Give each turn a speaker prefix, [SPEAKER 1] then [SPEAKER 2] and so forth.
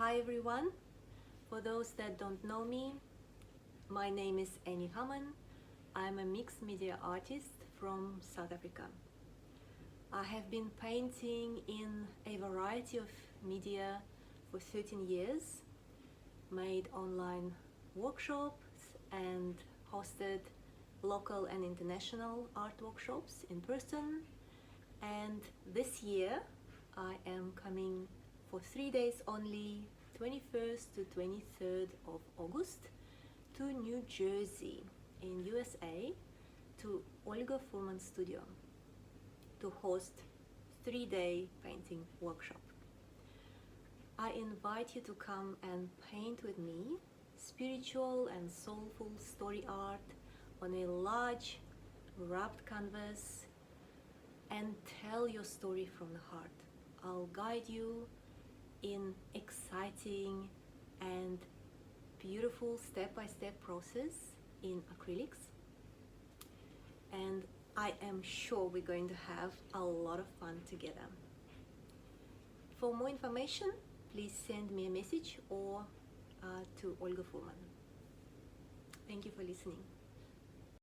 [SPEAKER 1] Hi everyone. For those that don't know me, my name is Annie Hamman. I'm a mixed media artist from South Africa. I have been painting in a variety of media for 13 years, made online workshops and hosted local and international art workshops in person. And this year I am coming for 3 days only, 21st to 23rd of August, to New Jersey in USA, to Olga Furman's studio to host 3-day painting workshop. I invite you to come and paint with me spiritual and soulful story art on a large wrapped canvas and tell your story from the heart. I'll guide you in exciting and beautiful step-by-step process in acrylics, and I am sure we're going to have a lot of fun together. For more information, please send me a message or to Olga Furman. Thank you for listening.